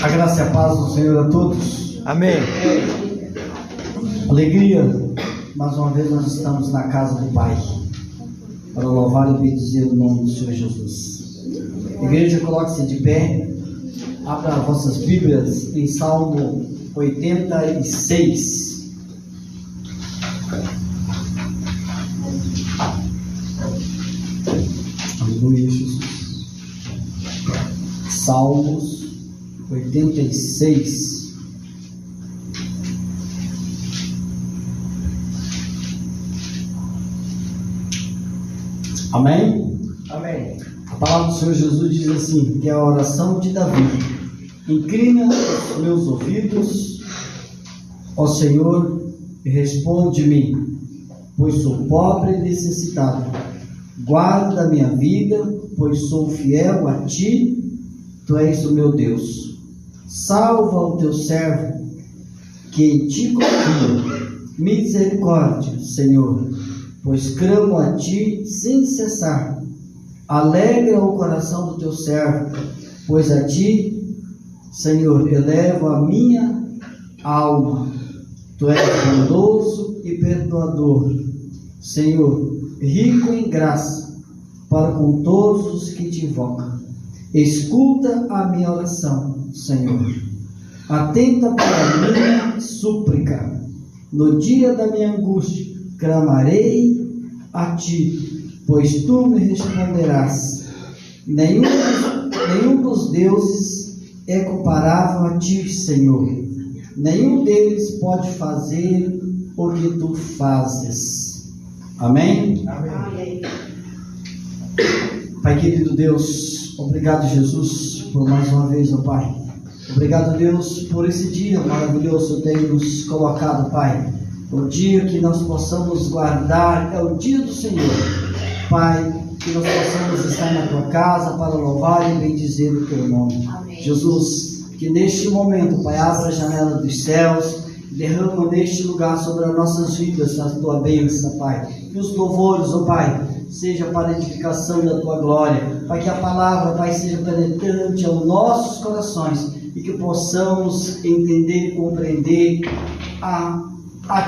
A graça e a paz do Senhor a todos. Amém. Alegria, mais uma vez nós estamos na casa do Pai para louvar e bendizer o nome do Senhor Jesus. Igreja, coloque-se de pé, abra vossas Bíblias em Salmo 86. Aleluia, Jesus. Salmos 86. Amém? Amém. A palavra do Senhor Jesus diz assim, que é a oração de Davi: inclina os meus ouvidos, ó Senhor, e responde-me, pois sou pobre e necessitado. Guarda minha vida, pois sou fiel a ti, tu és o meu Deus. Salva o teu servo, que em ti confio. Misericórdia, Senhor, pois clamo a ti sem cessar. Alegra o coração do teu servo, pois a ti, Senhor, elevo a minha alma. Tu és bondoso e perdoador, Senhor, rico em graça para com todos os que te invocam. Escuta a minha oração, Senhor. Atenta para a minha súplica. No dia da minha angústia clamarei a ti, pois tu me responderás. Nenhum dos deuses é comparável a ti, Senhor. Nenhum deles pode fazer o que tu fazes. Amém? Amém. Pai querido Deus, obrigado, Jesus, por mais uma vez, ó Pai. Obrigado, Deus, por esse dia maravilhoso que tem nos colocado, Pai. O dia que nós possamos guardar é o dia do Senhor, Pai, que nós possamos estar na tua casa para louvar e bendizer o teu nome. Amém. Jesus, que neste momento, Pai, abra a janela dos céus, derrama neste lugar sobre as nossas vidas a tua bênção, Pai. Que os louvores, ó Pai, seja para a edificação da tua glória, Pai, que a palavra, Pai, seja penetrante aos nossos corações e que possamos entender e compreender a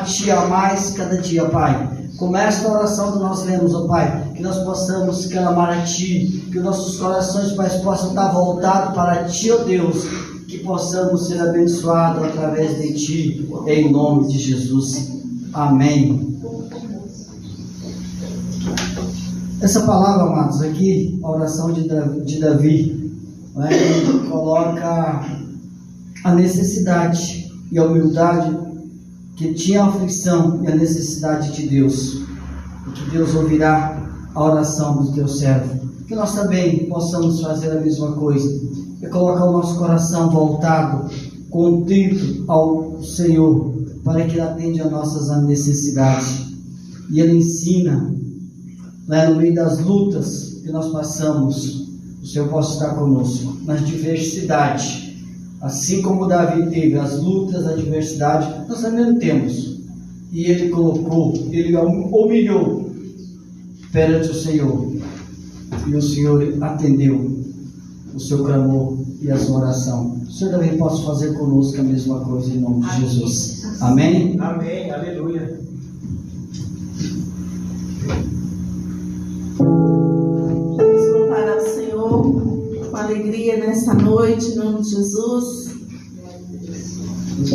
Ti a mais cada dia, Pai. Como esta oração que nós lemos, ó Pai, que nós possamos clamar a Ti, que os nossos corações, Pai, possam estar voltados para Ti, ó Deus, que possamos ser abençoados através de Ti, em nome de Jesus. Amém. Essa palavra, amados, aqui, a oração de Davi, ele coloca a necessidade e a humildade que tinha a aflição e a necessidade de Deus, e que Deus ouvirá a oração do teu servo. Que nós também possamos fazer a mesma coisa, e colocar o nosso coração voltado, contrito ao Senhor, para que Ele atenda as nossas necessidades. E Ele ensina, no meio das lutas que nós passamos, o Senhor possa estar conosco, nas diversidades. Assim como Davi teve as lutas, a adversidade, nós também temos. E ele colocou, ele humilhou perante o Senhor. E o Senhor atendeu o seu clamor e a sua oração. O Senhor também possa fazer conosco a mesma coisa em nome de Jesus. Amém? Amém. Aleluia. Vamos louvar ao Senhor com alegria nessa noite, em nome de Jesus. Pois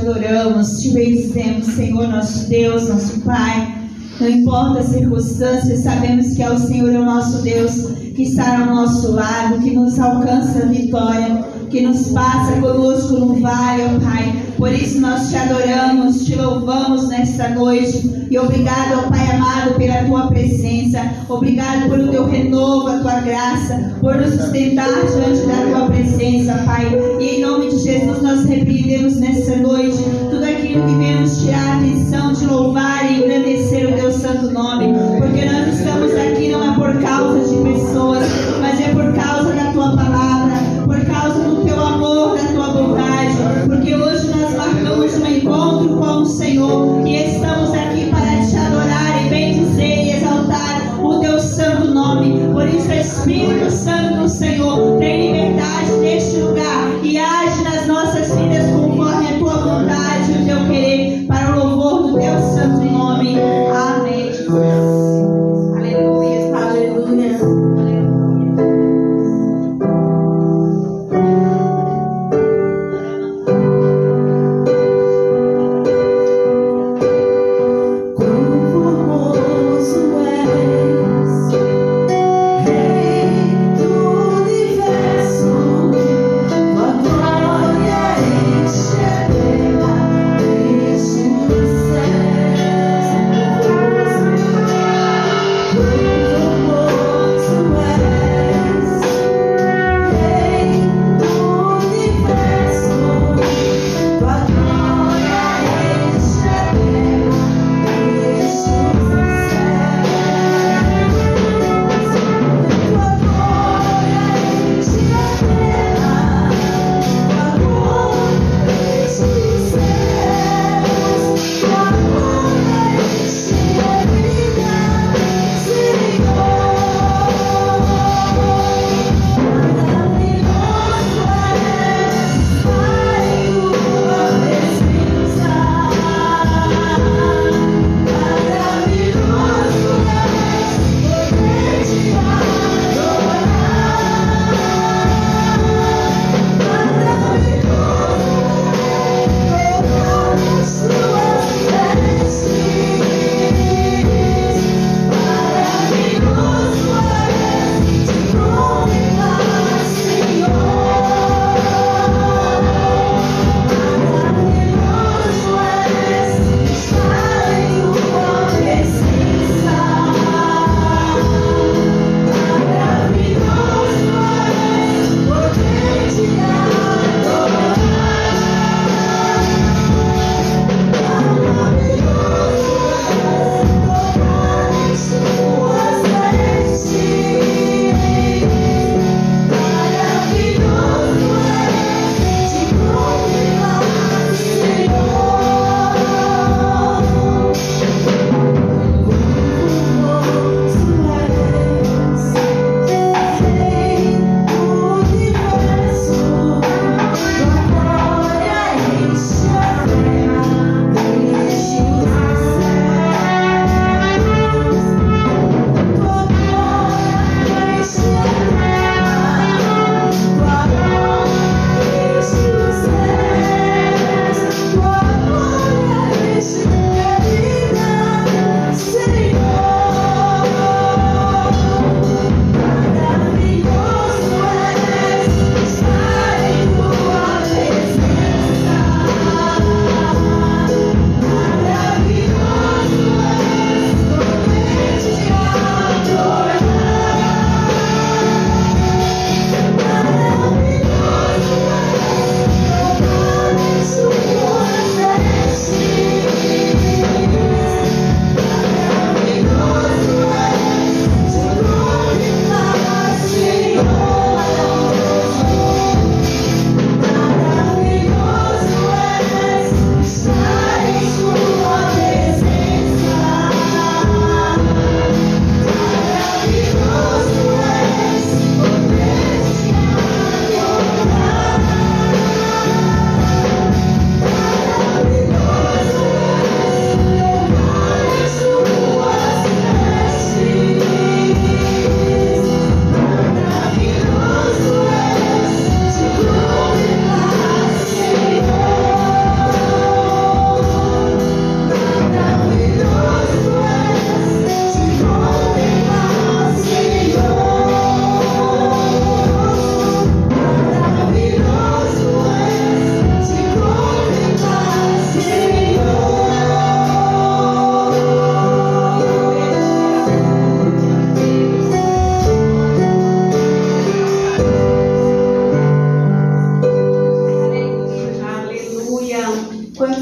adoramos, te bendizemos, Senhor, nosso Deus, nosso Pai. Não importa as circunstâncias, sabemos que é o Senhor, é o nosso Deus, que está ao nosso lado, que nos alcança a vitória, que nos passa conosco no vale, ó Pai. Por isso nós te adoramos, te louvamos nesta noite. E obrigado, ó Pai amado, pela tua presença. Obrigado pelo teu renovo, a tua graça, por nos sustentar diante da tua presença, Pai. E em nome de Jesus nós repreendemos nesta noite tudo aquilo que vem nos tirar a atenção de louvar e engrandecer o teu santo nome. Porque nós estamos aqui não é por causa de pessoas, mas é por causa da tua palavra, por causa do teu amor, da tua bondade. Porque hoje nós marcamos um encontro com o Senhor e estamos aqui para te adorar e bendizer e exaltar o teu santo nome. Por isso, Espírito Santo do Senhor, tem liberdade neste lugar e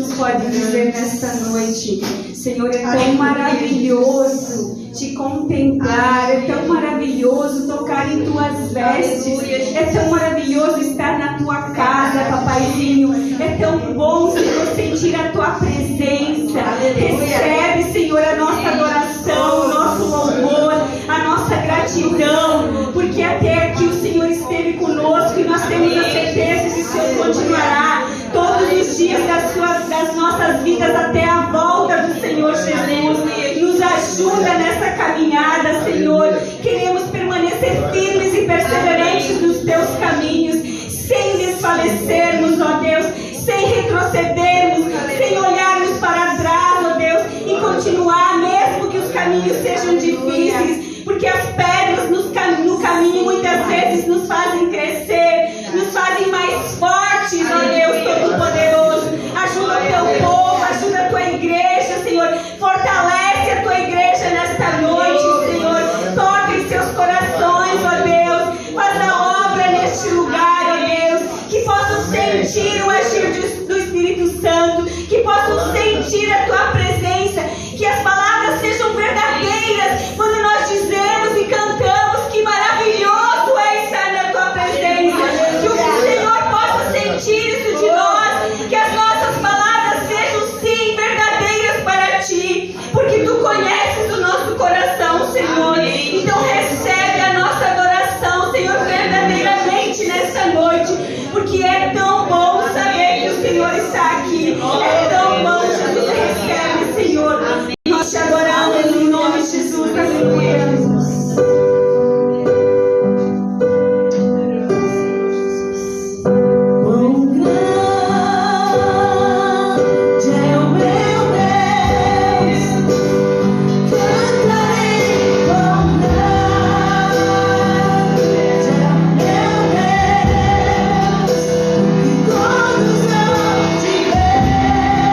nos pode dizer nesta noite. Senhor, é tão maravilhoso te contemplar, é tão maravilhoso tocar em tuas vestes, é tão maravilhoso estar na tua casa, papaizinho, é tão bom, Senhor, sentir a tua presença. Recebe, Senhor, a nossa adoração, o nosso louvor, a nossa gratidão, porque até aqui o Senhor esteve conosco e nós temos a certeza que o Senhor continuará todos os dias das nossas vidas até a volta do Senhor Jesus. Nos ajuda nessa caminhada, Senhor. Queremos permanecer firmes e perseverantes nos teus caminhos, sem desfalecermos, ó Deus, sem retrocedermos, sem olharmos para trás, ó Deus, e continuar, mesmo que os caminhos sejam difíceis, porque as pedras no caminho muitas vezes nos fazem crescer, nos fazem mais fortes, ó Deus Todo-Poderoso. Ajuda o teu povo, ajuda a tua igreja, Senhor. Fortalece a tua igreja nesta noite, Senhor. Toca em seus corações, ó Deus. Faz a obra neste lugar, ó Deus. Que possam sentir o agir do Espírito Santo, que possam sentir a tua presença, que as palavras sejam verdadeiras quando nós dizemos e cantamos que maravilhoso é estar na tua presença. Que o Senhor possa sentir isso de nós, que as nossas palavras sejam sim verdadeiras para ti, porque tu conheces o nosso coração, Senhor. Então recebe a nossa adoração, Senhor, verdadeiramente nessa noite, porque é tão bom saber que o Senhor está aqui. É tão bom, Jesus. Recebe, Senhor. Nós te adoramos em nome de Jesus. Aleluia. Todos vão te ver.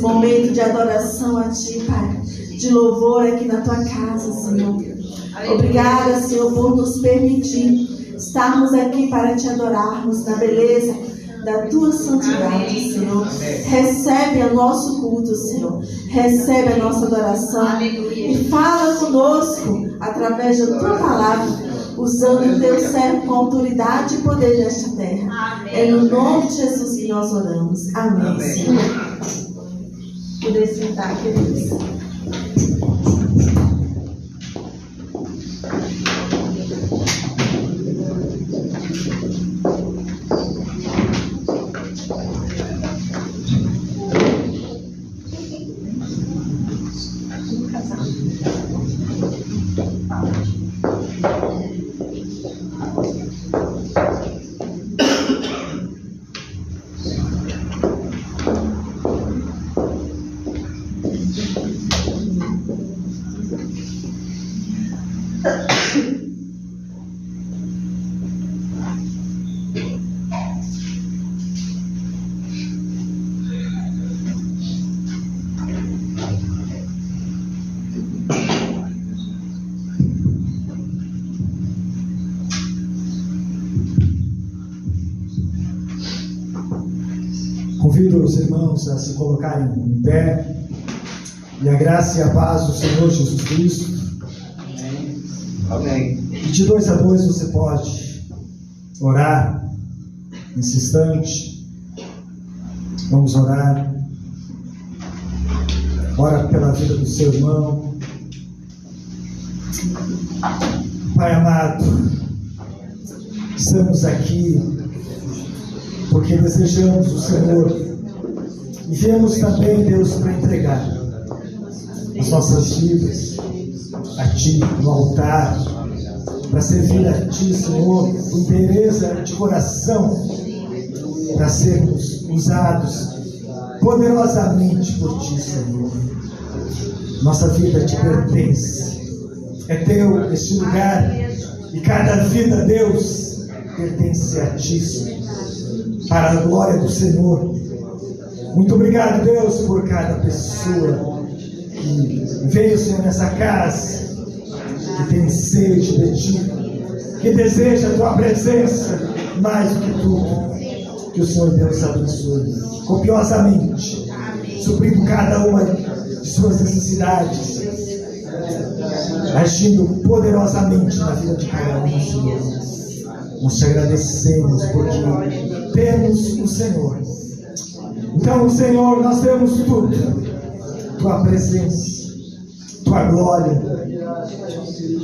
momento de adoração a Ti, Pai, de louvor aqui na Tua casa, Senhor. Obrigada, Senhor, por nos permitir estarmos aqui para Te adorarmos na beleza da Tua santidade, Senhor. Recebe o nosso culto, Senhor. Recebe a nossa adoração. E fala conosco através da Tua palavra, usando o Teu servo com autoridade e poder nesta terra. É no nome de Jesus que nós oramos. Amém, Senhor. Poder sentar, queridos. Convido os irmãos a se colocarem em pé, e a graça e a paz do Senhor Jesus Cristo. Amém. E de 2 a 2 você pode orar nesse instante. Vamos orar. Ora pela vida do seu irmão. Pai amado, estamos aqui porque desejamos o Senhor e viemos também, Deus, para entregar as nossas vidas a Ti, no altar, para servir a Ti, Senhor, com inteireza de coração, para sermos usados poderosamente por Ti, Senhor. Nossa vida Te pertence, é Teu este lugar, e cada vida, Deus, pertence a Ti, Senhor, para a glória do Senhor. Muito obrigado, Deus, por cada pessoa que veio, Senhor, nessa casa, que tem sede de Ti, que deseja a Tua presença mais do que tudo. Que o Senhor Deus abençoe copiosamente, suprindo cada uma de suas necessidades, agindo poderosamente na vida de cada um, Senhor. Nós Te agradecemos porque temos o Senhor. Então, Senhor, nós temos tudo: Tua presença, Tua glória.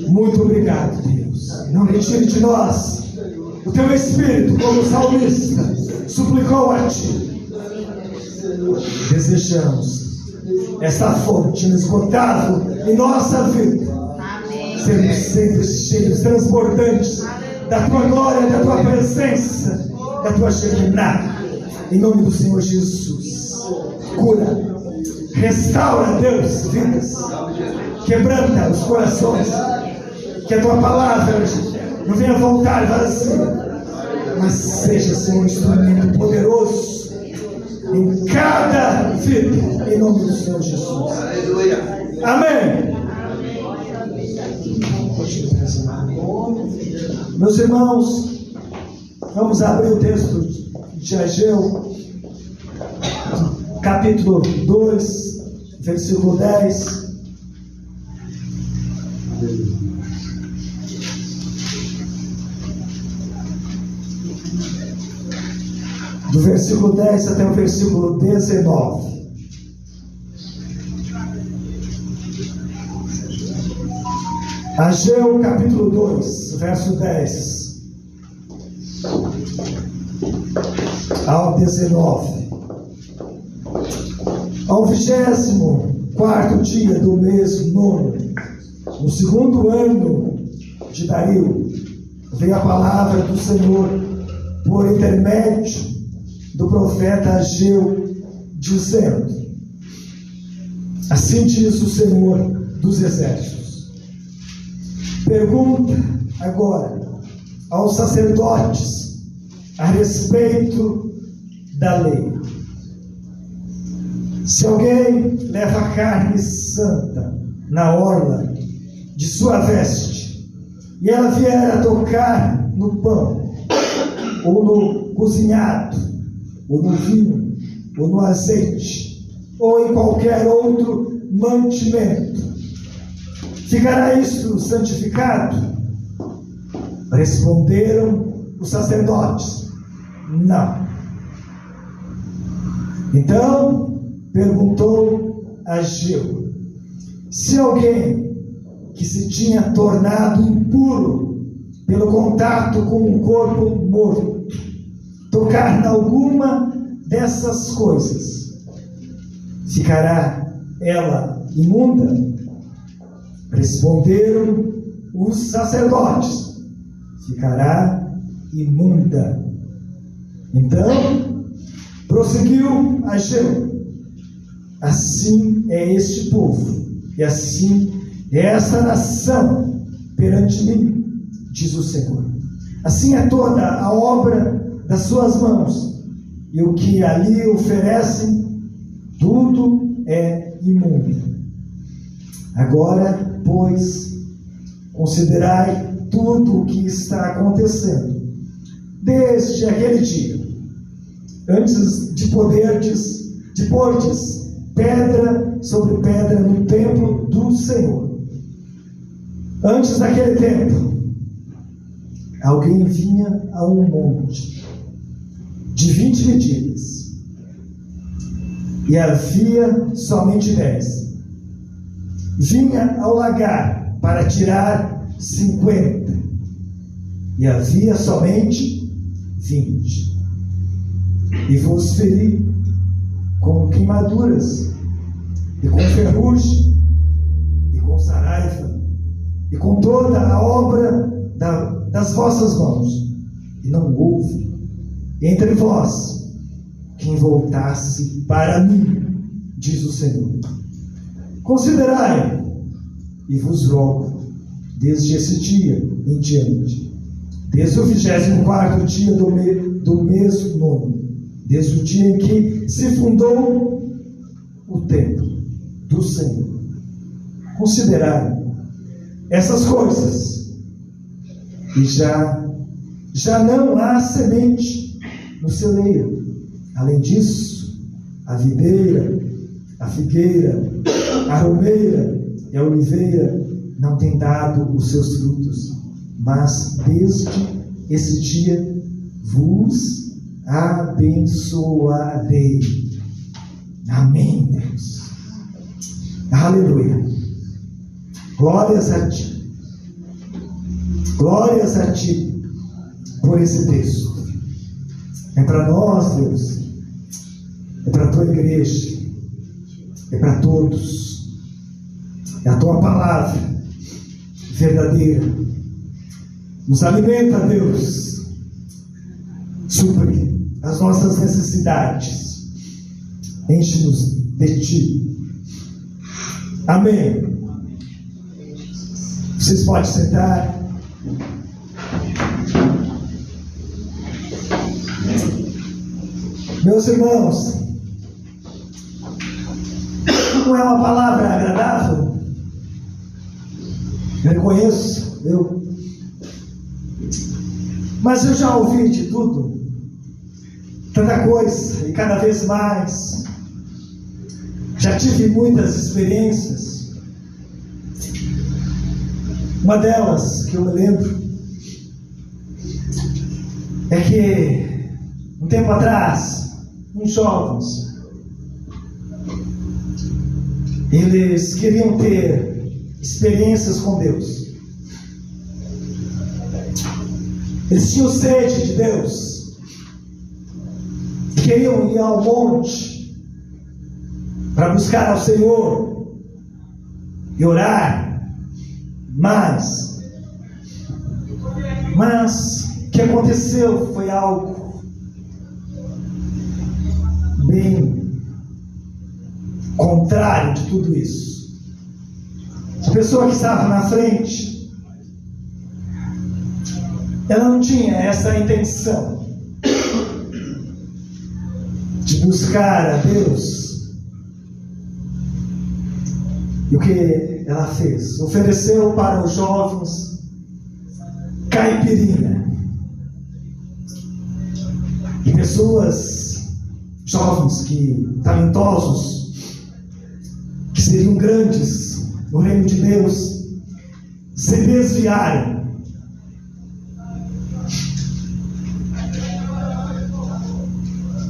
Muito obrigado, Deus. Não retire de nós o Teu Espírito, como o salmista suplicou a Ti. Desejamos essa fonte inesgotável em nossa vida. Sermos sempre cheios, transbordantes da Tua glória, da Tua presença, da Tua Shekinah. Em nome do Senhor Jesus, cura, restaura, Deus, vidas, quebranta os corações, que a Tua palavra não venha voltar vazia, mas seja, Senhor, um instrumento poderoso em cada vida, em nome do Senhor Jesus. Amém. Meus irmãos, vamos abrir o texto de Ageu, capítulo 2, versículo 10. Do versículo 10 até o versículo 19. Ageu, capítulo 2, verso 10 ao 19. Ao 24º dia do mês 9, no 2º ano de Dario, veio a palavra do Senhor por intermédio do profeta Ageu, dizendo: assim diz o Senhor dos exércitos, pergunta agora aos sacerdotes a respeito da lei. Se alguém leva carne santa na orla de sua veste, e ela vier a tocar no pão, ou no cozinhado, ou no vinho, ou no azeite, ou em qualquer outro mantimento, ficará isto santificado? Responderam os sacerdotes: não. Então perguntou Ageu: se alguém que se tinha tornado impuro pelo contato com um corpo morto tocar em alguma dessas coisas, ficará ela imunda? Responderam os sacerdotes: ficará imunda. Então prosseguiu Ageu: assim é este povo, e assim é esta nação perante mim, diz o Senhor. Assim é toda a obra das suas mãos, e o que ali oferecem, tudo é imundo. Agora, pois, considerai tudo o que está acontecendo, desde aquele dia, antes de pordes pedra sobre pedra no templo do Senhor. Antes daquele tempo, alguém vinha a um monte de 20 medidas, e havia somente 10. Vinha ao lagar para tirar 50, e havia somente 20. E vos feri com queimaduras, e com ferrugem, e com saraiva, e com toda a obra das vossas mãos, e não houve entre vós quem voltasse para mim, diz o Senhor. Considerai, e vos rogo, desde esse dia em diante, desde o 24º dia do mês 9, desde o dia em que se fundou o templo do Senhor, considerai essas coisas, e já não há semente no celeiro. Além disso, a videira, a figueira, a romeira e a oliveira não têm dado os seus frutos, mas desde esse dia vos abençoarei. Amém, Deus. Aleluia. Glórias a ti. Glórias a ti por esse texto. É para nós, Deus. É para a tua igreja. É para todos. É a tua palavra verdadeira. Nos alimenta, Deus. Supre as nossas necessidades. Enche-nos de ti. Amém. Vocês podem sentar. Meus irmãos, não é uma palavra agradável? Eu reconheço, mas eu já ouvi de tudo, tanta coisa, e cada vez mais. Já tive muitas experiências. Uma delas que eu me lembro é que um tempo atrás, uns jovens, eles queriam ter experiências com Deus. Eles tinham sede de Deus, queriam ir ao monte para buscar ao Senhor e orar. Mas o que aconteceu foi algo bem contrário de tudo isso. A pessoa que estava na frente, ela não tinha essa intenção de buscar a Deus E o que ela fez? Ofereceu para os jovens caipirinha. E pessoas, jovens talentosos, que seriam grandes no reino de Deus, se desviaram.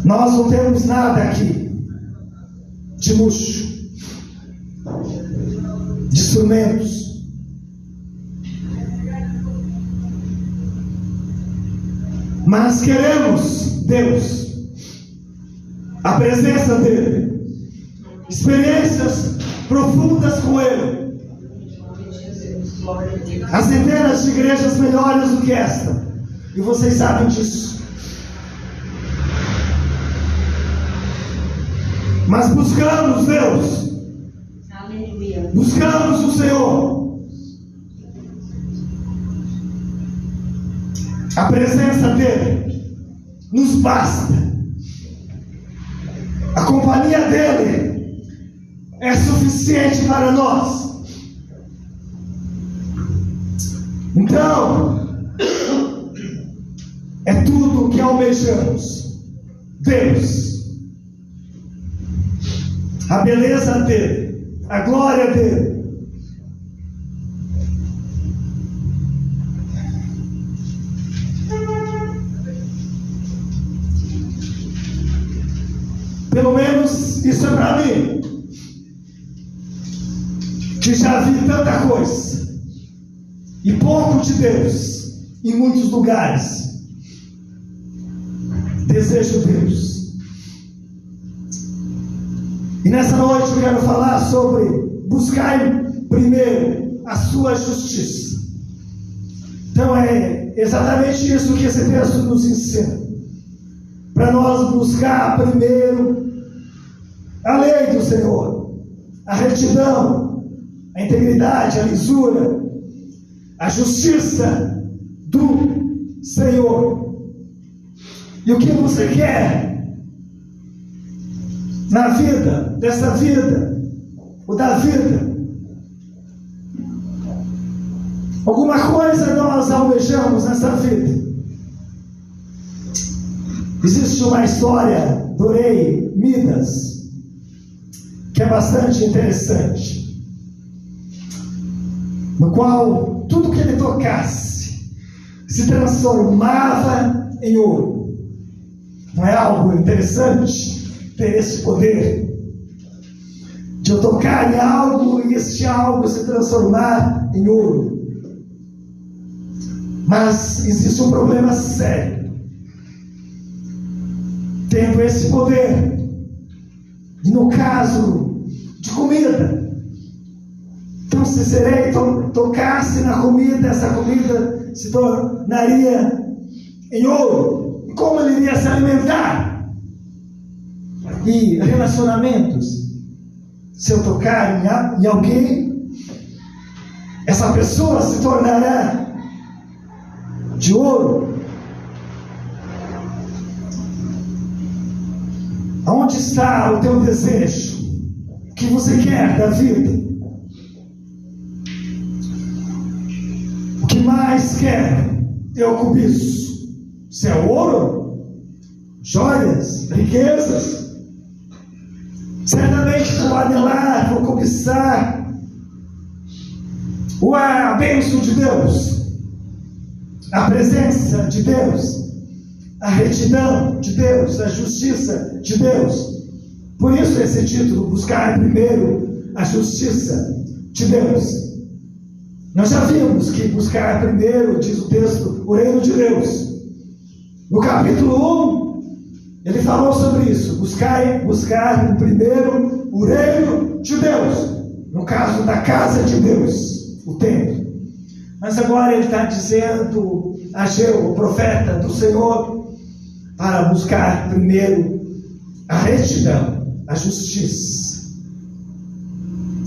Nós não temos nada aqui de luxo, de instrumentos. Mas queremos Deus, a presença dEle, experiências profundas com Ele. Há centenas de igrejas melhores do que esta, e vocês sabem disso. Mas buscamos Deus. Aleluia. Buscamos o Senhor. A presença dEle nos basta. A companhia dEle é suficiente para nós. Então, é tudo o que almejamos. Deus. A beleza dEle, a glória dEle. Pelo menos isso é para mim, que já vi tanta coisa e pouco de Deus em muitos lugares. Desejo Deus. E nessa noite eu quero falar sobre buscar primeiro a sua justiça. Então é exatamente isso que esse texto nos ensina. Para nós buscar primeiro a lei do Senhor, a retidão, a integridade, a lisura, a justiça do Senhor. E o que você quer na vida, dessa vida, ou da vida? Alguma coisa nós almejamos nessa vida. Existe uma história do rei Midas, que é bastante interessante, no qual tudo que ele tocasse se transformava em ouro. Não é algo interessante ter esse poder de eu tocar em algo e este algo se transformar em ouro? Mas existe um problema sério. Tendo esse poder, e no caso de comida, então se tocasse na comida, essa comida se tornaria em ouro. E como ele iria se alimentar? E relacionamentos, se eu tocar em alguém, essa pessoa se tornará de ouro. Aonde está o teu desejo? O que você quer da vida? O que mais quer? Eu cobiço. Se é ouro, joias, riquezas, certamente vou anelar, vou cobiçar a bênção de Deus, a presença de Deus, a retidão de Deus, a justiça de Deus. Por isso esse título, buscar primeiro a justiça de Deus. Nós já vimos que buscar primeiro, diz o texto, o reino de Deus. No capítulo 1, ele falou sobre isso, buscar primeiro o reino de Deus, no caso da casa de Deus, o templo. Mas agora ele está dizendo a Ageu, o profeta do Senhor, para buscar primeiro a retidão, a justiça,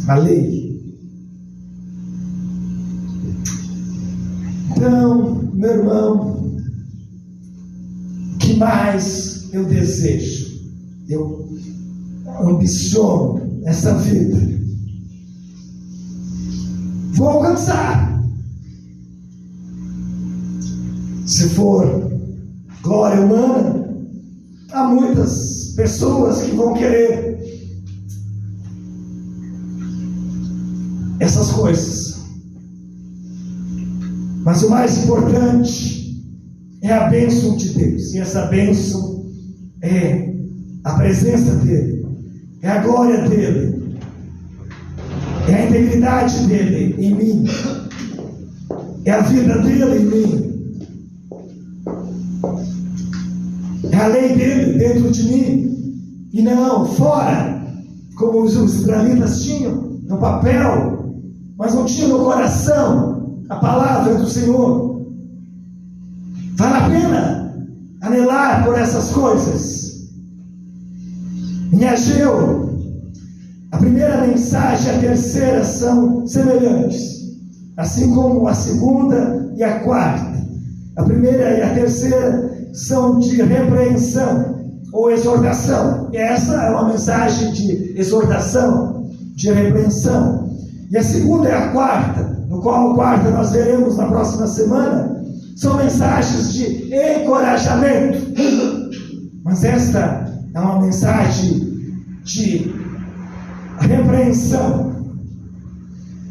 a lei. Então, meu irmão, o que mais eu desejo? Eu ambiciono essa vida. vou alcançar. Se for glória humana, há muitas pessoas que vão querer essas coisas. Mas o mais importante é a bênção de Deus. E essa bênção é a presença dEle, é a glória dEle, é a integridade dEle em mim, é a vida dEle em mim, é a lei dEle dentro de mim, e não fora, como os israelitas tinham no papel, mas não tinham no coração a palavra do Senhor. Vale a pena anelar por essas coisas. Em Ageu, a primeira mensagem e a terceira são semelhantes, assim como a segunda e a quarta. A primeira e a terceira são de repreensão ou exortação. E essa é uma mensagem de exortação, de repreensão. E a segunda e a quarta, no qual a quarta nós veremos na próxima semana, são mensagens de encorajamento. Mas esta é uma mensagem de repreensão.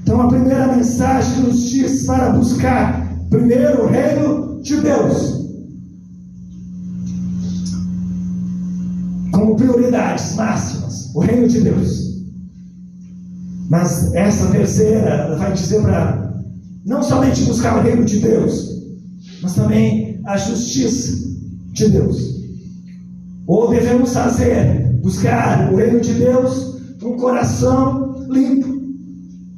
Então a primeira mensagem nos diz para buscar primeiro o reino de Deus, como prioridades máximas, o reino de Deus. Mas essa terceira vai dizer para não somente buscar o reino de Deus, mas também a justiça de Deus. Ou devemos buscar o reino de Deus com um coração limpo,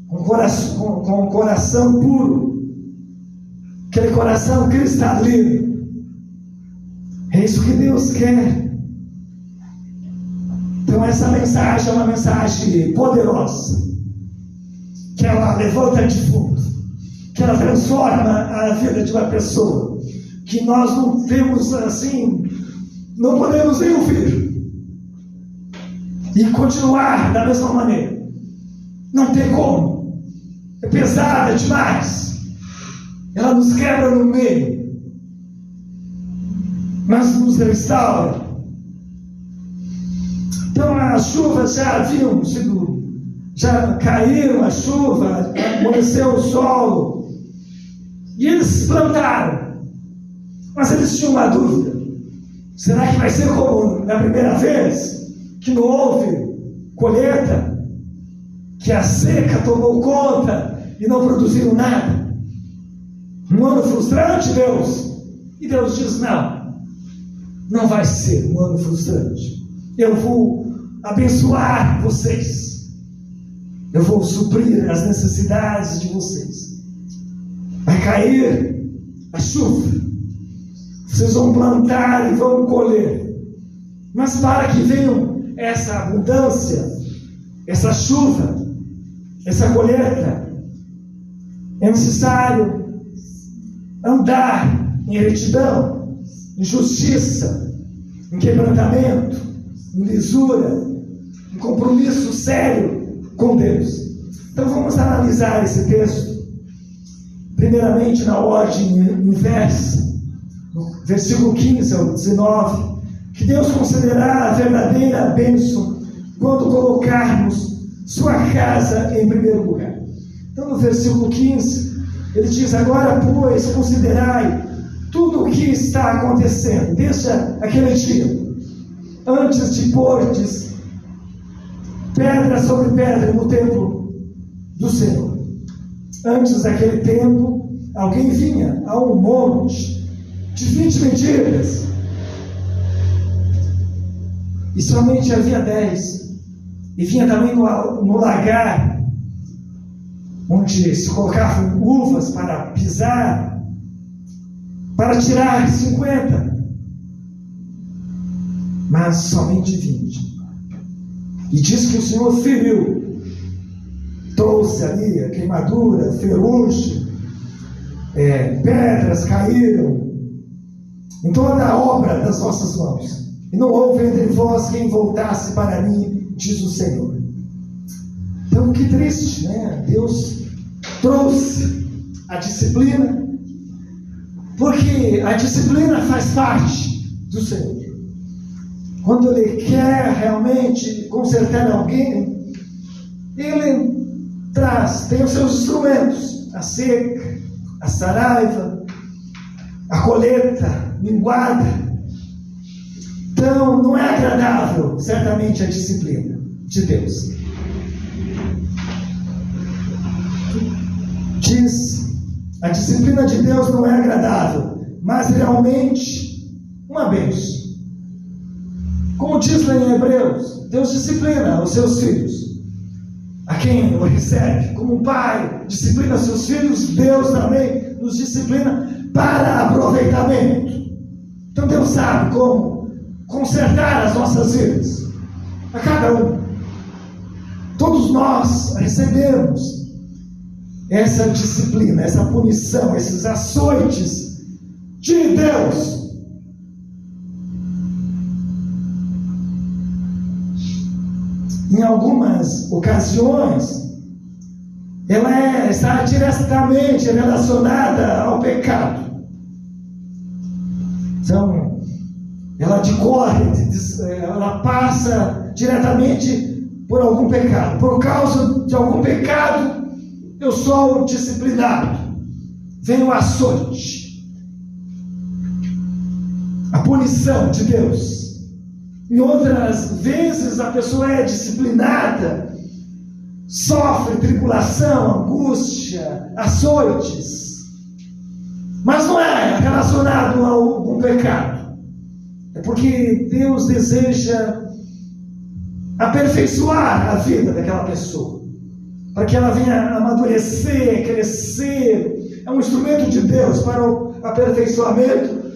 com um coração puro, aquele coração cristalino. É isso que Deus quer. Então essa mensagem é uma mensagem poderosa, que ela levanta defunto, que ela transforma a vida de uma pessoa, que nós não temos assim, não podemos nem ouvir e continuar da mesma maneira. Não tem como. É pesada demais. Ela nos quebra no meio, mas nos restaura. Então as chuvas já caíram a chuva, amanheceu o sol, e eles plantaram, mas eles tinham uma dúvida: será que vai ser como na primeira vez, que não houve colheita, que a seca tomou conta e não produziram nada? Um ano frustrante, Deus? E Deus diz: não vai ser um ano frustrante. Eu vou abençoar vocês, eu vou suprir as necessidades de vocês. Vai cair a chuva, vocês vão plantar e vão colher. Mas para que venham essa abundância, essa chuva, essa colheita, é necessário andar em retidão, em justiça, em quebrantamento, em lisura, em compromisso sério com Deus. Então vamos analisar esse texto, primeiramente na ordem inversa, no versículo 15 ao 19, que Deus concederá a verdadeira bênção quando colocarmos sua casa em primeiro lugar. Então no versículo 15, ele diz: agora, pois, considerai tudo o que está acontecendo, desde aquele dia, antes de pordes pedra sobre pedra no templo do Senhor. Antes daquele tempo, alguém vinha a um monte de 20 medidas, e somente havia 10, e vinha também no lagar, onde se colocavam uvas para pisar, para tirar 50, mas somente 20. E diz que o Senhor feriu, trouxe ali a queimadura, ferrugem, pedras caíram em toda a obra das nossas mãos. E não houve entre vós quem voltasse para mim, diz o Senhor. Então que triste, né? Deus trouxe usa a disciplina, porque a disciplina faz parte do Senhor. Quando Ele quer realmente consertar alguém, Ele tem os seus instrumentos: a seca, a saraiva, a colheita minguada. Então, não é agradável, certamente, a disciplina de Deus. Diz, a disciplina de Deus não é agradável, mas realmente uma bênção. Como diz lá em Hebreus, Deus disciplina os seus filhos, a quem o recebe. Como um pai disciplina seus filhos, Deus também nos disciplina para aproveitamento. Então Deus sabe como consertar as nossas vidas, a cada um. Todos nós recebemos essa disciplina, essa punição, esses açoites de Deus. Em algumas ocasiões, ela está diretamente relacionada ao pecado. Então, ela decorre, ela passa diretamente por algum pecado. Por causa de algum pecado, eu sou disciplinado. Vem o açoite, a punição de Deus. Em outras vezes, a pessoa é disciplinada, sofre tribulação, angústia, açoites, mas não é relacionado a algum pecado. É porque Deus deseja aperfeiçoar a vida daquela pessoa, para que ela venha amadurecer, crescer. É um instrumento de Deus para o aperfeiçoamento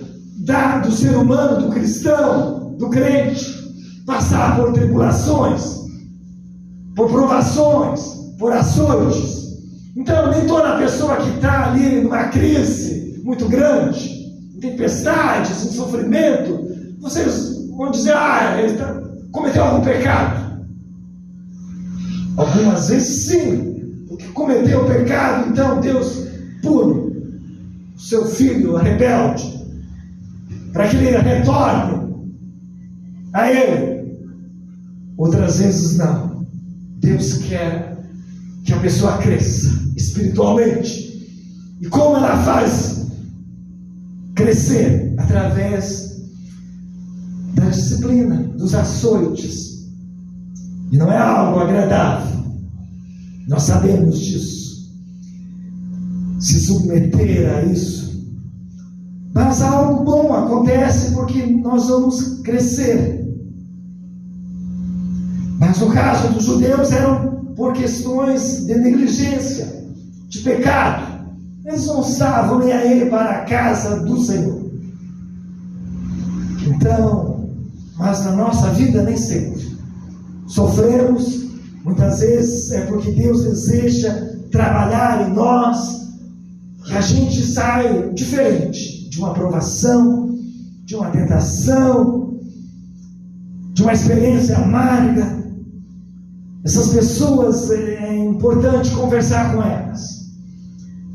do ser humano, do cristão, do crente, passar por tribulações, por provações, por açoites. Então, nem toda pessoa que está ali numa crise muito grande, em tempestades, em sofrimento, vocês vão dizer, ele cometeu algum pecado. Algumas vezes sim, porque cometeu o pecado, então Deus pune o seu filho rebelde, para que ele retorne a Ele. Outras vezes não. Deus quer que a pessoa cresça espiritualmente. E como ela faz crescer? Através da disciplina, dos açoites. E não é algo agradável, nós sabemos disso, se submeter a isso. Mas algo bom acontece porque nós vamos crescer. Mas no caso dos judeus eram por questões de negligência, de pecado. Eles não estavam nem aí para a casa do Senhor. Então, mas na nossa vida nem sempre. Sofremos, muitas vezes é porque Deus deseja trabalhar em nós, que a gente sai diferente de uma provação, de uma tentação, de uma experiência amarga. Essas pessoas, é importante conversar com elas.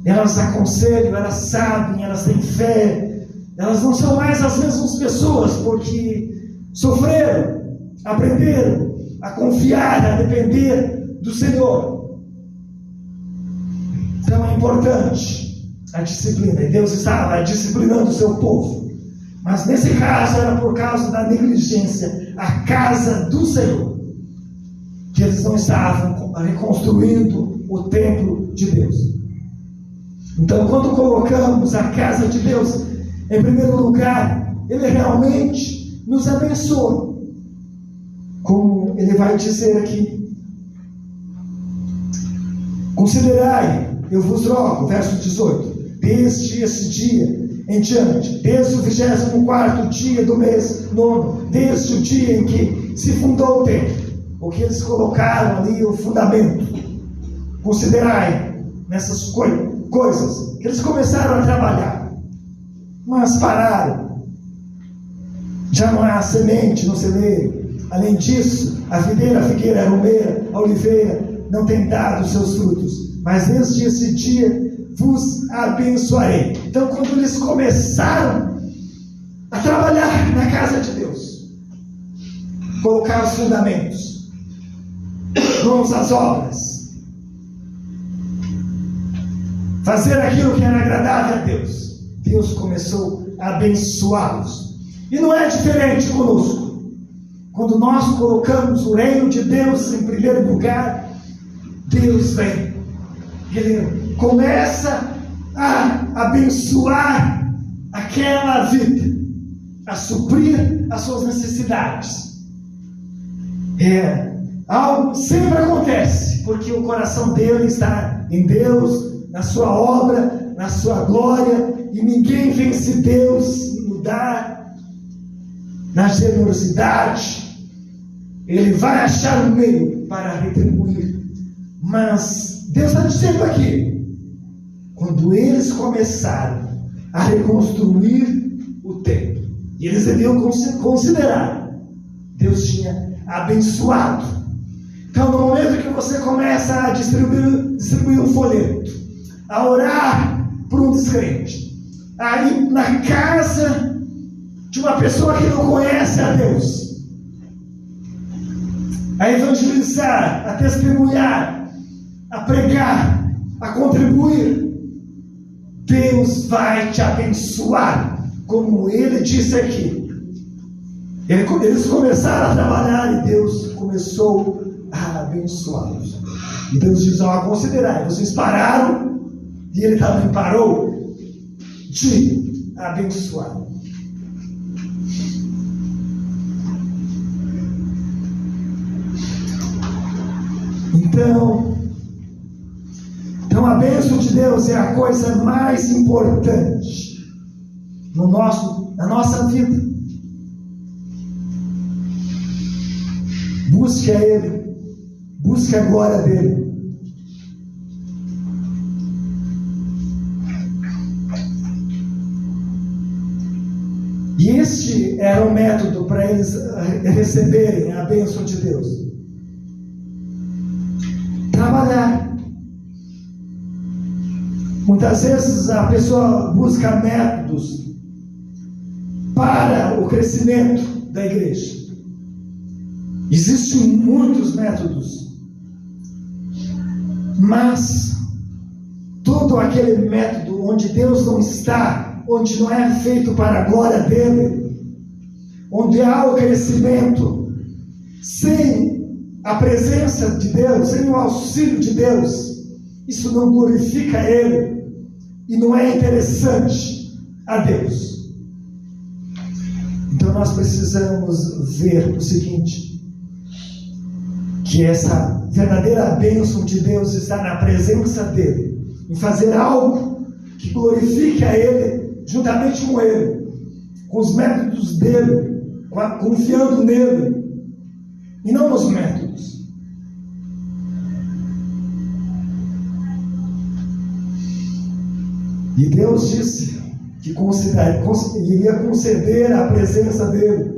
Elas aconselham, elas sabem, elas têm fé. Elas não são mais as mesmas pessoas, porque sofreram, aprenderam a confiar, a depender do Senhor. Então é importante a disciplina. E Deus estava disciplinando o seu povo. Mas nesse caso era por causa da negligência, a casa do Senhor, que eles não estavam reconstruindo o templo de Deus. Então, quando colocamos a casa de Deus em primeiro lugar, Ele realmente nos abençoa. Como Ele vai dizer aqui: considerai, eu vos rogo, verso 18, desde esse dia em diante, desde o 24º dia do mês 9, desde o dia em que se fundou o templo, porque eles colocaram ali o fundamento. Considerai nessas coisas que eles começaram a trabalhar, mas pararam. Já não há semente no celeiro. Além disso, a videira, a figueira, a romeira, a oliveira não tem dado seus frutos, mas desde esse dia vos abençoarei. Então, quando eles começaram a trabalhar na casa de Deus, colocar os fundamentos, mãos às obras, fazer aquilo que era agradável a Deus, Deus começou a abençoá-los. E não é diferente conosco. Quando nós colocamos o reino de Deus em primeiro lugar, Deus vem. Ele começa a abençoar aquela vida, a suprir as suas necessidades. Algo sempre acontece, porque o coração dele está em Deus, na sua obra, na sua glória, e ninguém vence Deus no dar, na generosidade. Ele vai achar um meio para retribuir. Mas Deus está dizendo aqui, quando eles começaram a reconstruir o templo, e eles deviam considerar, Deus tinha abençoado. Então, no momento que você começa a distribuir um folheto, a orar por um descrente, a ir na casa de uma pessoa que não conhece a Deus, a evangelizar, a testemunhar, a pregar, a contribuir, Deus vai te abençoar, como Ele disse aqui. Eles começaram a trabalhar e Deus começou a abençoá-los. E Deus diz: considerai, vocês pararam, e Ele também parou de abençoar. Então a bênção de Deus é a coisa mais importante na nossa vida. Busque a Ele, busque a glória dEle. E este era o método para eles receberem a bênção de Deus. Trabalhar. Muitas vezes a pessoa busca métodos para o crescimento da igreja. Existem muitos métodos, mas todo aquele método onde Deus não está, onde não é feito para a glória dele, onde há o crescimento sem a presença de Deus, sem o auxílio de Deus, isso não glorifica Ele e não é interessante a Deus. Então nós precisamos ver o seguinte, que essa verdadeira bênção de Deus está na presença dEle, em fazer algo que glorifique a Ele, juntamente com Ele, com os métodos dEle, confiando nele, e não nos métodos. E Deus disse que iria conceder a presença dele.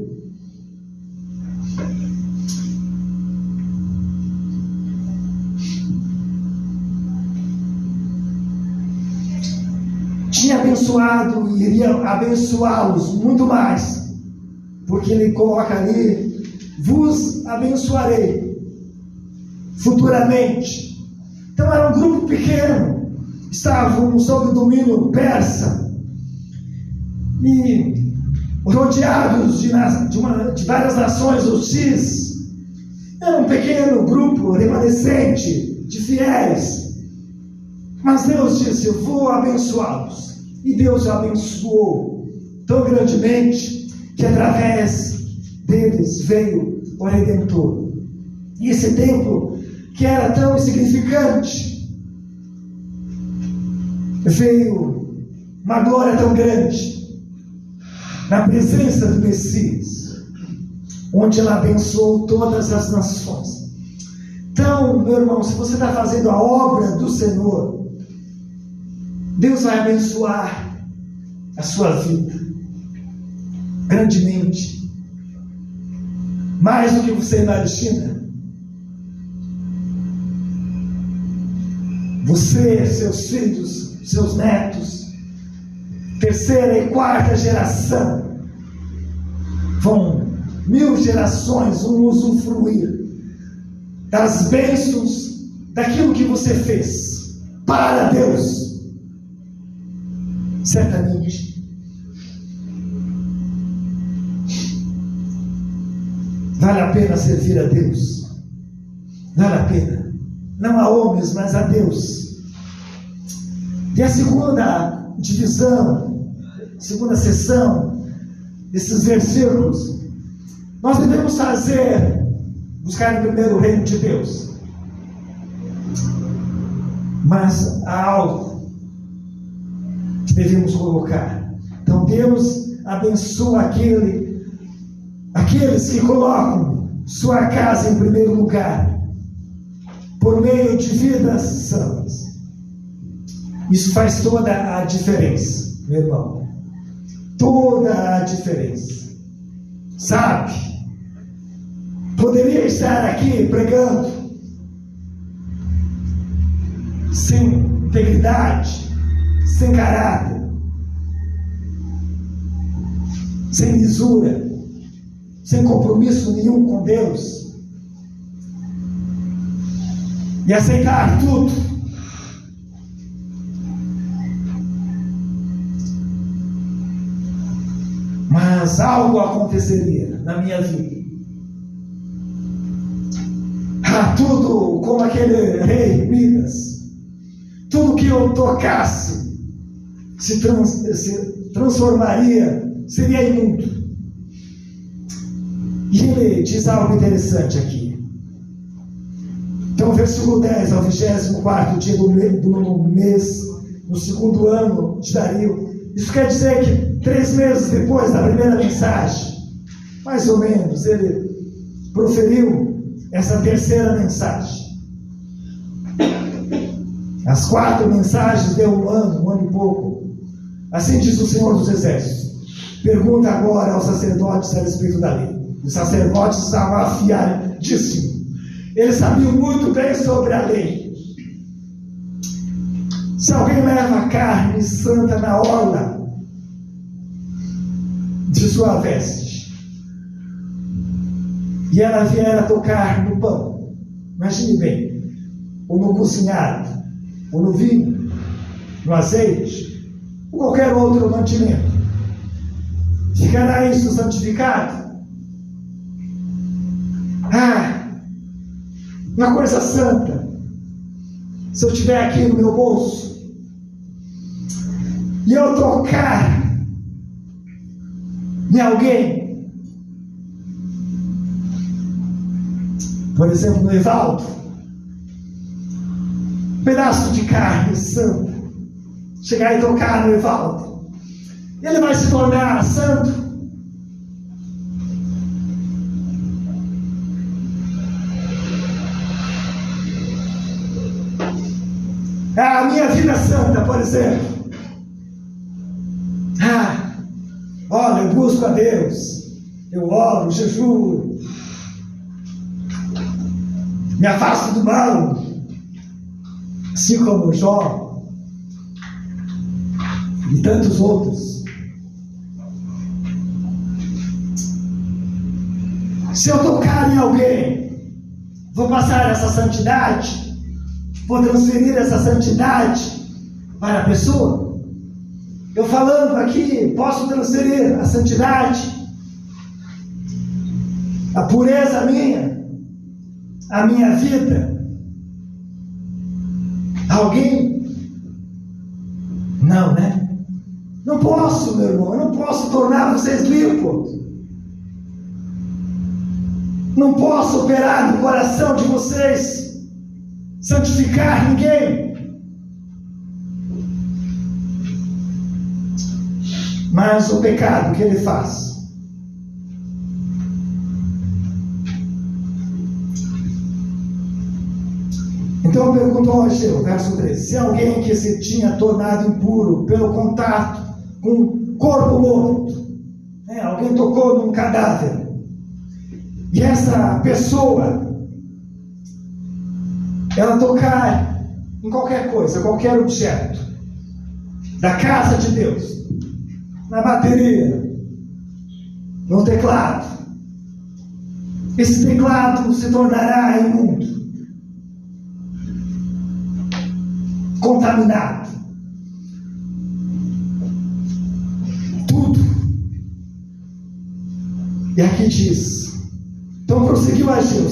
Tinha abençoado e iria abençoá-los muito mais, porque Ele coloca ali: vos abençoarei futuramente. Então era um grupo pequeno, estavam sob o domínio persa e rodeados de várias nações hostis. Era um pequeno grupo remanescente de fiéis, mas Deus disse: eu vou abençoá-los. E Deus abençoou tão grandemente que através deles veio o Redentor. E esse templo, que era tão insignificante, veio uma glória tão grande na presença do Messias, onde Ele abençoou todas as nações. Então, meu irmão, se você está fazendo a obra do Senhor, Deus vai abençoar a sua vida grandemente, mais do que você imagina. Você, seus filhos, seus netos, terceira e quarta geração, vão 1000 gerações vão usufruir das bênçãos daquilo que você fez para Deus. Certamente. Vale a pena servir a Deus. Vale a pena. Não a homens, mas a Deus. E a segunda divisão, segunda seção desses versículos, nós devemos buscar em primeiro o reino de Deus. Mas há algo que devemos colocar. Então Deus abençoa aqueles que colocam sua casa em primeiro lugar, por meio de vidas santas. Isso faz toda a diferença, meu irmão. Toda a diferença. Sabe? Poderia estar aqui pregando sem integridade, sem caráter, sem lisura, sem compromisso nenhum com Deus, e aceitar tudo. Mas algo aconteceria na minha vida. Tudo como aquele rei Midas, tudo que eu tocasse se transformaria, seria imundo. E ele diz algo interessante aqui. Então, versículo 10, ao 24º dia do mês, no 2º ano de Dario. Isso quer dizer que 3 meses depois da primeira mensagem, mais ou menos, ele proferiu essa terceira mensagem. As 4 mensagens deu 1 ano e pouco. Assim diz o Senhor dos Exércitos. Pergunta agora aos sacerdotes a respeito da lei. Os sacerdotes estavam afiadíssimos. Eles sabiam muito bem sobre a lei. Se alguém leva carne santa na orla de sua veste, e ela vier a tocar no pão, imagine bem, ou no cozinhado, ou no vinho, no azeite, ou qualquer outro mantimento, ficará isso santificado? Uma coisa santa. Se eu tiver aqui no meu bolso e eu tocar em alguém, por exemplo, no Evaldo, um pedaço de carne santa, chegar e tocar no Evaldo, ele vai se tornar santo? A minha vida santa, por exemplo. Olha, eu busco a Deus, eu oro, jejuo, me afasto do mal, assim como Jó e tantos outros. Se eu tocar em alguém, vou passar essa santidade? Vou transferir essa santidade para a pessoa? Eu falando aqui, posso transferir a santidade, a pureza minha, a minha vida a alguém? Não, né? Não posso, meu irmão, eu não posso tornar vocês limpos. Não posso operar no coração de vocês, santificar ninguém. Mas o pecado que ele faz, então perguntou a Ageu, verso 13: se alguém que se tinha tornado impuro pelo contato com um corpo morto, alguém tocou num cadáver, e essa pessoa ela tocar em qualquer coisa, qualquer objeto da casa de Deus, na bateria, no teclado, esse teclado se tornará imundo, contaminado. Tudo. E aqui diz, então prosseguiu Ageu,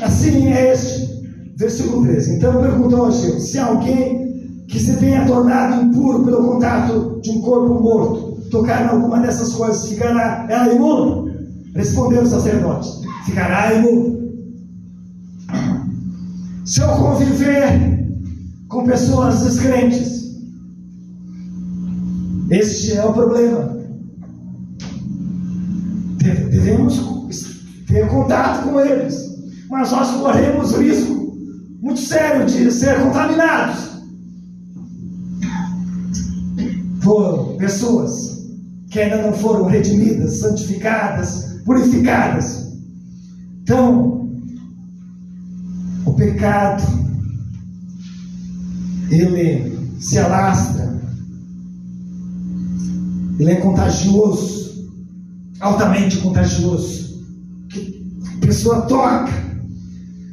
assim é este, versículo 13. Então perguntou Ageu, se alguém que se tenha tornado impuro pelo contato de um corpo morto tocar em alguma dessas coisas, ficará ela imundo? Respondeu o sacerdote, ficará imundo. Se eu conviver com pessoas descrentes, este é o problema. Devemos ter contato com eles, mas nós corremos risco muito sério de ser contaminados por pessoas que ainda não foram redimidas, santificadas, purificadas. Então, o pecado, ele se alastra, ele é contagioso, altamente contagioso. A pessoa toca,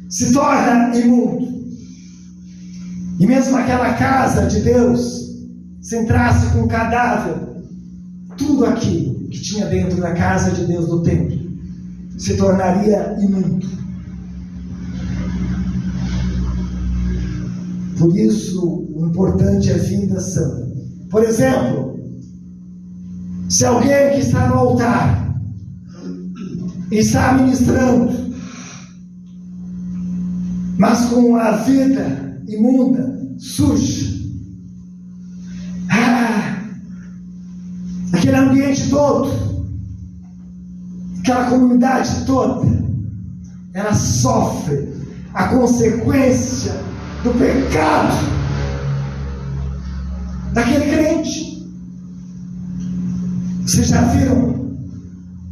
se torna imundo. E mesmo aquela casa de Deus, se entrasse com um cadáver, tudo aquilo que tinha dentro da casa de Deus, do templo, se tornaria imundo. Por isso, o importante é a vida santa. Por exemplo, se alguém que está no altar está ministrando, mas com a vida imunda, suja, aquele ambiente todo, aquela comunidade toda, ela sofre a consequência do pecado daquele crente. Vocês já viram?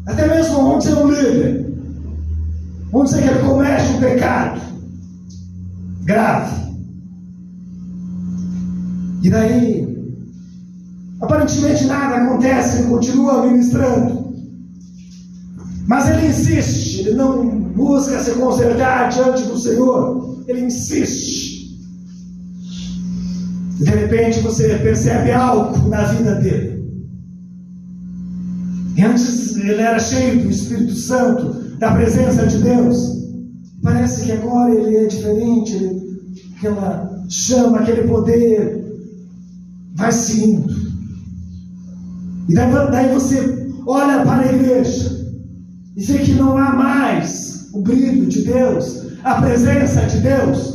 Até mesmo vamos dizer um líder, vamos dizer que ele comete um pecado grave, e daí aparentemente nada acontece, ele continua ministrando, mas ele insiste, ele não busca se consertar diante do Senhor, ele insiste. E de repente você percebe algo na vida dele. E antes ele era cheio do Espírito Santo, da presença de Deus. Parece que agora ele é diferente, aquela chama, aquele poder vai se indo. E daí você olha para a igreja e vê que não há mais o brilho de Deus, a presença de Deus,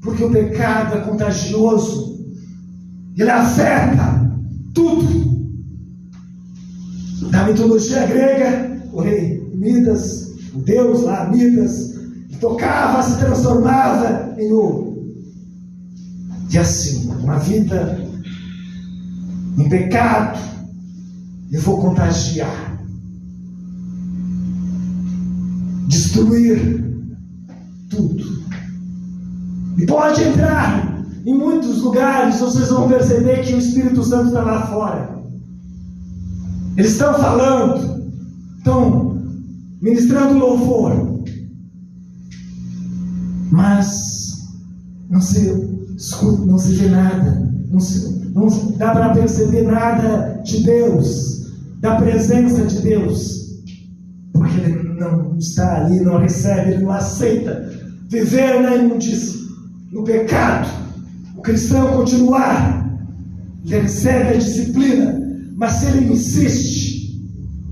porque o pecado é contagioso, ele afeta tudo. Na mitologia grega, o rei Midas, o deus lá, Midas, tocava, se transformava em ouro. E assim, uma vida em pecado, eu vou contagiar, destruir tudo. E pode entrar em muitos lugares, vocês vão perceber que o Espírito Santo está lá fora. Eles estão falando, estão ministrando louvor, mas não se escuta, não se vê nada, não dá para perceber nada de Deus, da presença de Deus, porque ele não está ali, não recebe, ele não aceita viver na imundícia, no pecado. O cristão continuar, ele recebe a disciplina, mas se ele insiste,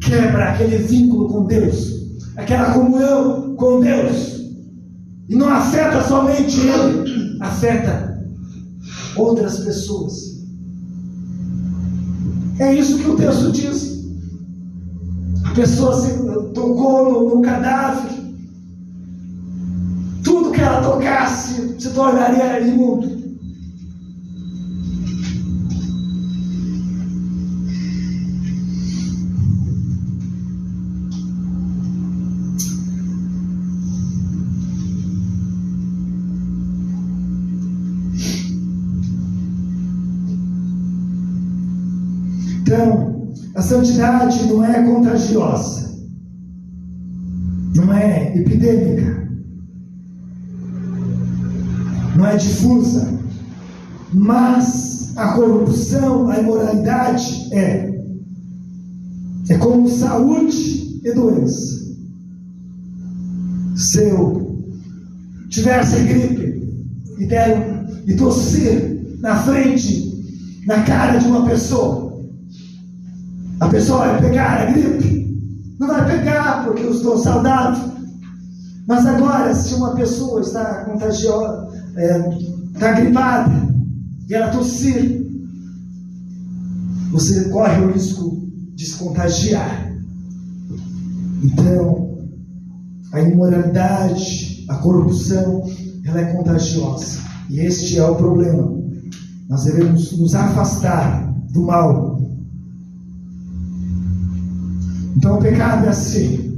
quebra aquele vínculo com Deus, aquela comunhão com Deus, e não afeta somente ele, afeta outras pessoas. É isso que o texto diz. A pessoa se tocou no cadáver, tudo que ela tocasse se tornaria imundo. Então, a santidade não é contagiosa, não é epidêmica, não é difusa, mas a corrupção, a imoralidade é como saúde e doença. Se eu tivesse gripe e tossir na frente, na cara de uma pessoa, a pessoa vai pegar a gripe? Não vai pegar porque eu estou saudável. Mas agora, se uma pessoa está contagiosa, está gripada, e ela tossir, você corre o risco de se contagiar. Então, a imoralidade, a corrupção, ela é contagiosa. E este é o problema. Nós devemos nos afastar do mal. Então, o pecado é assim.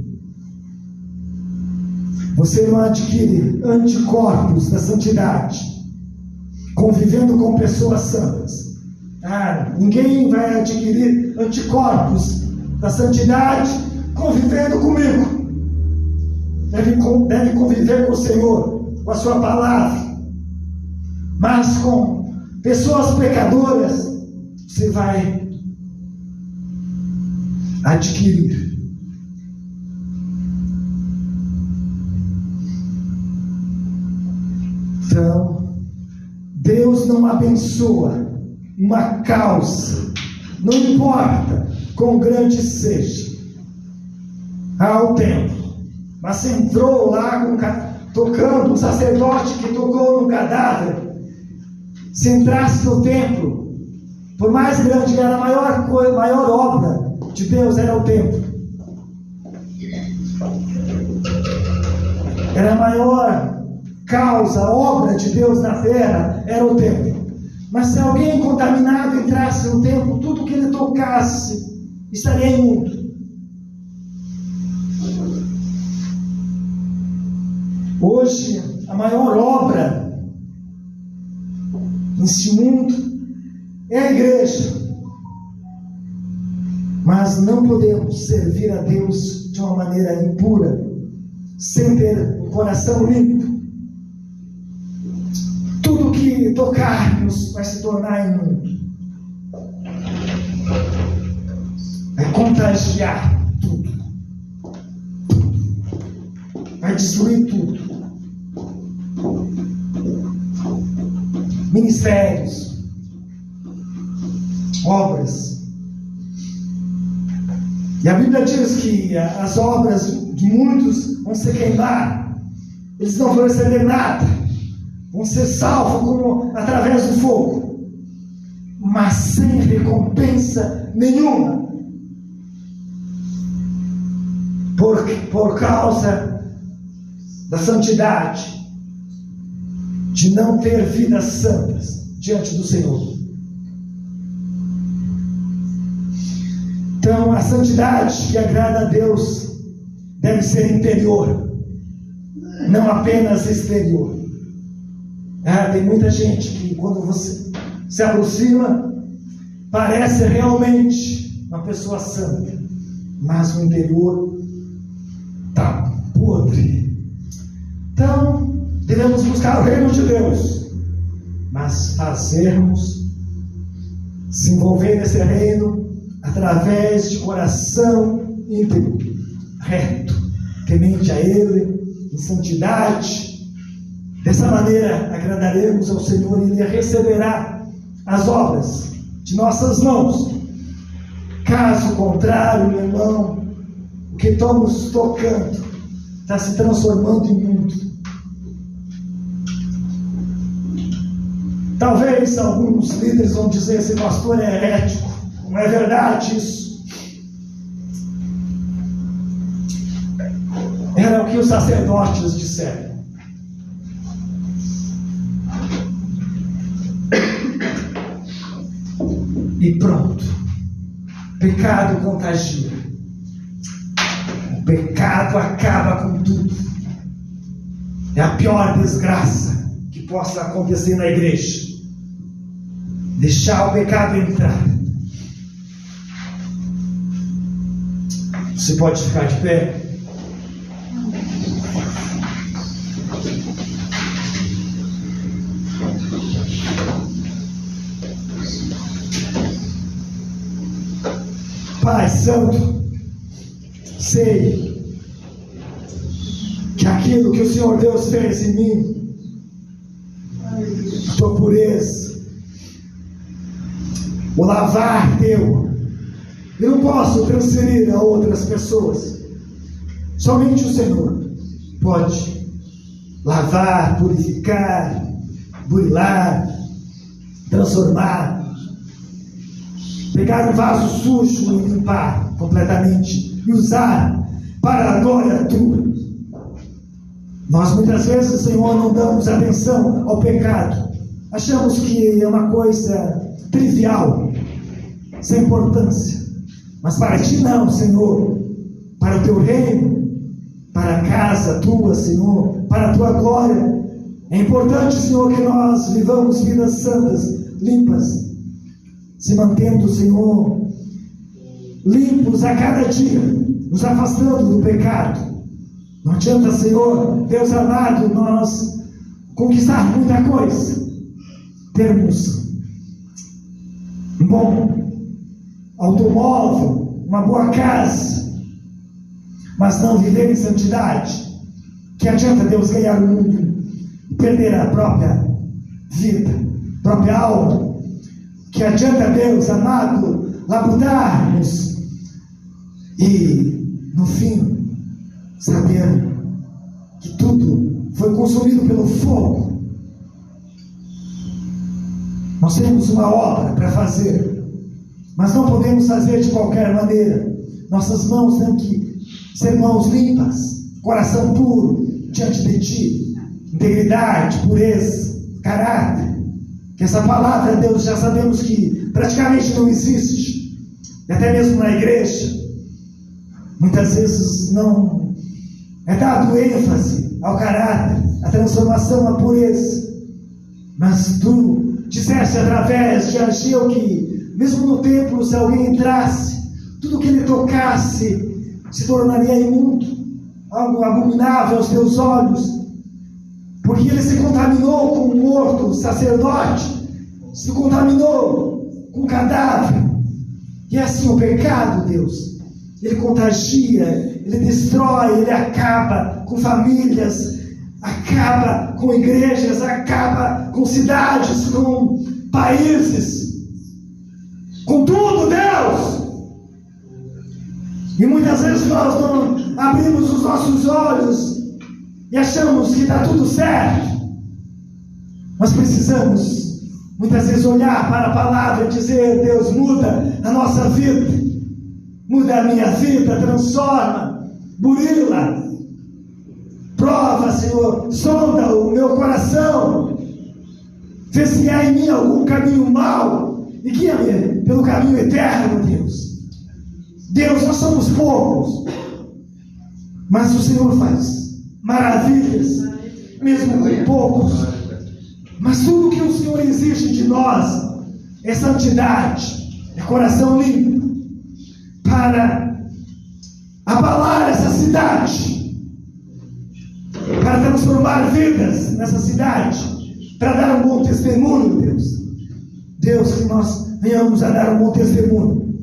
Você não adquire anticorpos da santidade convivendo com pessoas santas. Ninguém vai adquirir anticorpos da santidade convivendo comigo. Deve conviver com o Senhor, com a sua palavra. Mas com pessoas pecadoras, você vai adquirir. Então, Deus não abençoa uma causa, não importa quão grande seja, ao templo. Mas você entrou lá tocando, um sacerdote que tocou num cadáver. Se entrasse no templo, por mais grande que era, a maior obra de Deus era o templo. Era a maior causa, obra de Deus na terra, era o templo. Mas se alguém contaminado entrasse no templo, tudo que ele tocasse estaria imundo. Hoje, a maior obra nesse mundo é a igreja. Mas não podemos servir a Deus de uma maneira impura, sem ter o coração limpo. Tudo que tocarmos vai se tornar imundo. Vai contagiar tudo. Vai destruir tudo. Ministérios, obras. E a Bíblia diz que as obras de muitos vão se queimar. Eles não vão receber nada. Vão ser salvos através do fogo. Mas sem recompensa nenhuma. Por causa da santidade. De não ter vidas santas diante do Senhor. Então, a santidade que agrada a Deus deve ser interior, não apenas exterior. Tem muita gente que, quando você se aproxima, parece realmente uma pessoa santa, mas o interior está podre. Então, devemos buscar o reino de Deus, mas se envolver nesse reino através de coração íntegro, reto, temente a Ele, em santidade. Dessa maneira agradaremos ao Senhor e Ele receberá as obras de nossas mãos. Caso contrário, meu irmão, o que estamos tocando está se transformando em mundo. Talvez alguns líderes vão dizer: esse pastor é herético. Não é verdade isso. Era o que os sacerdotes disseram. E pronto. Pecado contagia. O pecado acaba com tudo. É a pior desgraça que possa acontecer na igreja. Deixar o pecado entrar. Você pode ficar de pé. Pai Santo, sei que aquilo que o Senhor Deus fez em mim, a tua pureza, o lavar teu, eu não posso transferir a outras pessoas. Somente o Senhor pode lavar, purificar, burilar, transformar, pegar um vaso sujo e limpar completamente e usar para a glória tua. Nós muitas vezes, Senhor, não damos atenção ao pecado. Achamos que é uma coisa trivial, sem importância. Mas para ti não, Senhor. Para o teu reino, para a casa tua, Senhor, para a tua glória. É importante, Senhor, que nós vivamos vidas santas, limpas, se mantendo, Senhor, limpos a cada dia, nos afastando do pecado. Não adianta, Senhor, Deus amado, nós conquistar muita coisa, termos um bom automóvel, uma boa casa, mas não viver em santidade. Que adianta Deus ganhar o mundo e perder a própria vida, própria alma? Que adianta Deus amado labutarmos e no fim saber que tudo foi consumido pelo fogo? Nós temos uma obra para fazer, mas não podemos fazer de qualquer maneira. Nossas mãos têm que ser mãos limpas, coração puro diante de ti, integridade, pureza, caráter. Que essa palavra, Deus, já sabemos que praticamente não existe, e até mesmo na igreja muitas vezes não é dado ênfase ao caráter, à transformação, à pureza. Mas tu disseste através de Ageu que mesmo no templo, se alguém entrasse, tudo que ele tocasse se tornaria imundo, algo abominável aos teus olhos, porque ele se contaminou com o morto sacerdote, se contaminou com o cadáver. E é assim o pecado, Deus, ele contagia, ele destrói, ele acaba com famílias, acaba com igrejas, acaba com cidades, com países, com tudo, Deus. E muitas vezes nós não abrimos os nossos olhos e achamos que está tudo certo. Nós precisamos muitas vezes olhar para a palavra e dizer: Deus, muda a nossa vida, muda a minha vida, transforma, burila, prova, Senhor, sonda o meu coração, vê se há em mim algum caminho mau e guia-me pelo caminho eterno, Deus. Deus, nós somos poucos, mas o Senhor faz maravilhas, mesmo com poucos. Mas tudo que o Senhor exige de nós é santidade, é coração limpo, para abalar essa cidade, para transformar vidas nessa cidade, para dar um bom testemunho, Deus. Deus, que nós venhamos a dar um bom testemunho,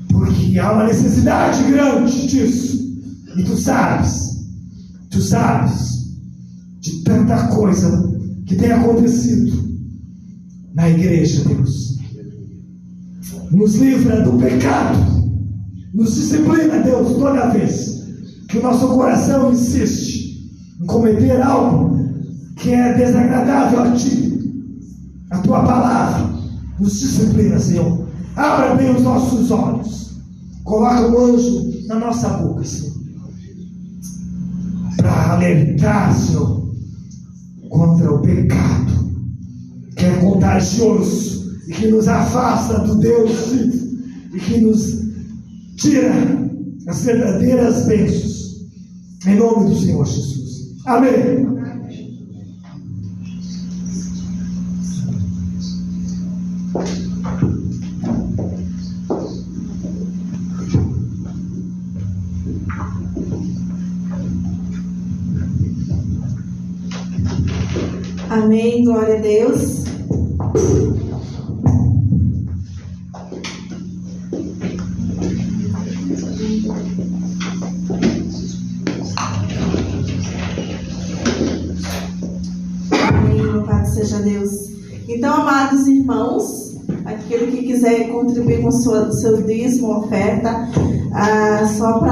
porque há uma necessidade grande disso, e tu sabes de tanta coisa que tem acontecido na igreja, Deus. Nos livra do pecado, nos disciplina, Deus, toda vez que o nosso coração insiste em cometer algo que é desagradável a ti. A tua palavra nos disciplina, Senhor. Abra bem os nossos olhos, coloca um anjo na nossa boca, Senhor, para alertar, Senhor, contra o pecado que é contagioso e que nos afasta do Deus vivo e que nos tira as verdadeiras bênçãos, em nome do Senhor Jesus. Amém. Amém, glória a Deus. Amém, louvado seja Deus. Então, amados irmãos, aquele que quiser contribuir com seu dízimo, oferta, só para